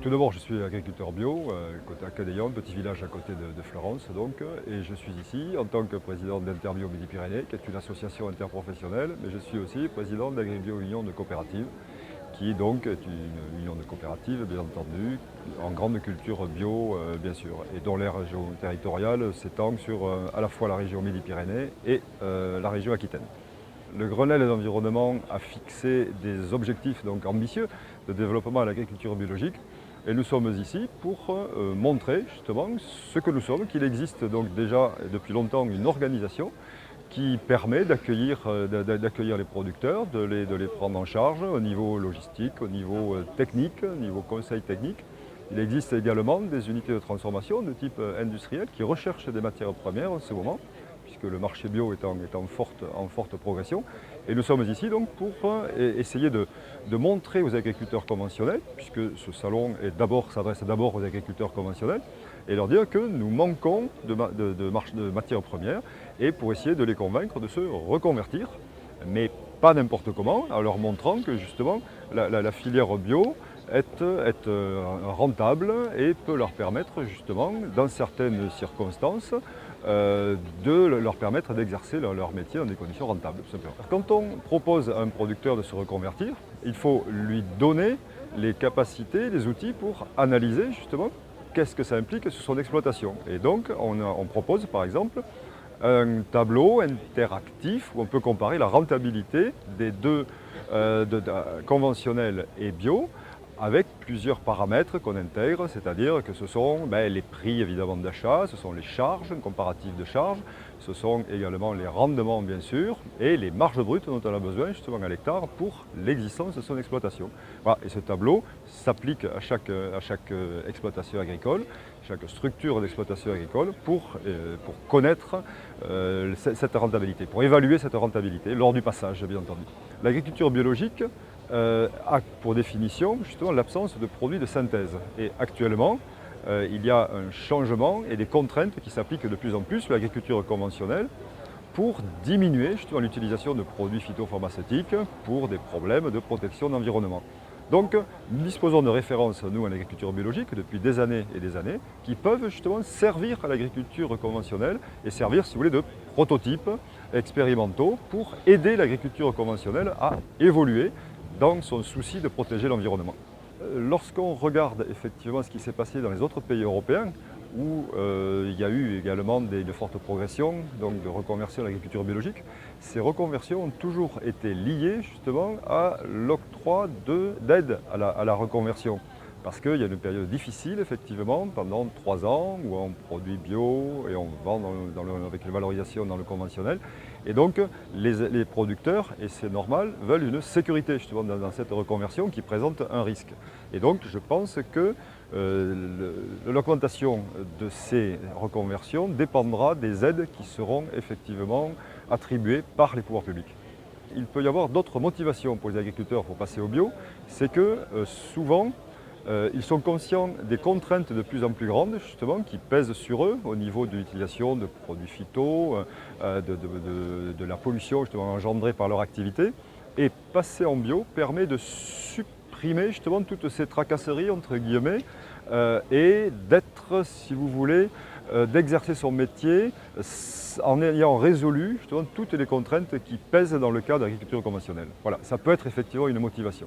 Tout d'abord, je suis agriculteur bio, côté Acadéon, petit village à côté de Fleurance donc, et je suis ici en tant que président d'Interbio Midi-Pyrénées, qui est une association interprofessionnelle, mais je suis aussi président d'Agribio Union de coopérative, qui donc est une union de coopératives, bien entendu, en grande culture bio, bien sûr, et dont l'aire territoriale s'étend sur à la fois la région Midi-Pyrénées et la région Aquitaine. Le Grenelle de l'environnement a fixé des objectifs donc ambitieux de développement à l'agriculture biologique. Et nous sommes ici pour montrer justement ce que nous sommes, qu'il existe donc déjà depuis longtemps une organisation qui permet d'accueillir les producteurs, de les prendre en charge au niveau logistique, au niveau technique, au niveau conseil technique. Il existe également des unités de transformation de type industriel qui recherchent des matières premières en ce moment, puisque le marché bio est en forte progression. Et nous sommes ici donc pour essayer de montrer aux agriculteurs conventionnels, puisque ce salon s'adresse d'abord aux agriculteurs conventionnels, et leur dire que nous manquons de matières premières, et pour essayer de les convaincre de se reconvertir, mais pas n'importe comment, en leur montrant que justement la filière bio est rentable et peut leur permettre justement, dans certaines circonstances, de leur permettre d'exercer leur métier dans des conditions rentables, tout simplement. Quand on propose à un producteur de se reconvertir, il faut lui donner les capacités, les outils pour analyser justement qu'est-ce que ça implique sur son exploitation. Et donc on propose par exemple un tableau interactif où on peut comparer la rentabilité des deux conventionnels et bio, avec plusieurs paramètres qu'on intègre, c'est-à-dire que ce sont les prix évidemment d'achat, ce sont les charges, un comparatif de charges, ce sont également les rendements bien sûr, et les marges brutes dont on a besoin justement à l'hectare pour l'existence de son exploitation. Voilà. Et ce tableau s'applique à chaque exploitation agricole, chaque structure d'exploitation agricole pour connaître cette rentabilité, pour évaluer cette rentabilité lors du passage bien entendu. L'agriculture biologique a pour définition justement l'absence de produits de synthèse. Et actuellement, il y a un changement et des contraintes qui s'appliquent de plus en plus à l'agriculture conventionnelle pour diminuer justement l'utilisation de produits phytopharmaceutiques pour des problèmes de protection de l'environnement. Donc nous disposons de références, nous, en agriculture biologique, depuis des années et des années, qui peuvent justement servir à l'agriculture conventionnelle et servir, si vous voulez, de prototypes expérimentaux pour aider l'agriculture conventionnelle à évoluer dans son souci de protéger l'environnement. Lorsqu'on regarde effectivement ce qui s'est passé dans les autres pays européens, où il y a eu également de fortes progressions donc de reconversion à l'agriculture biologique, ces reconversions ont toujours été liées justement à l'octroi d'aides à la reconversion. Parce qu'il y a une période difficile, effectivement, pendant 3 ans, où on produit bio et on vend avec les valorisations dans le conventionnel. Et donc, les producteurs, et c'est normal, veulent une sécurité justement dans cette reconversion qui présente un risque. Et donc, je pense que l'augmentation de ces reconversions dépendra des aides qui seront effectivement attribuées par les pouvoirs publics. Il peut y avoir d'autres motivations pour les agriculteurs pour passer au bio, c'est que souvent, ils sont conscients des contraintes de plus en plus grandes justement qui pèsent sur eux au niveau de l'utilisation de produits phyto, de la pollution justement engendrée par leur activité. Et passer en bio permet de supprimer justement toutes ces tracasseries entre guillemets et d'être, si vous voulez, d'exercer son métier en ayant résolu justement toutes les contraintes qui pèsent dans le cadre de l'agriculture conventionnelle. Voilà, ça peut être effectivement une motivation.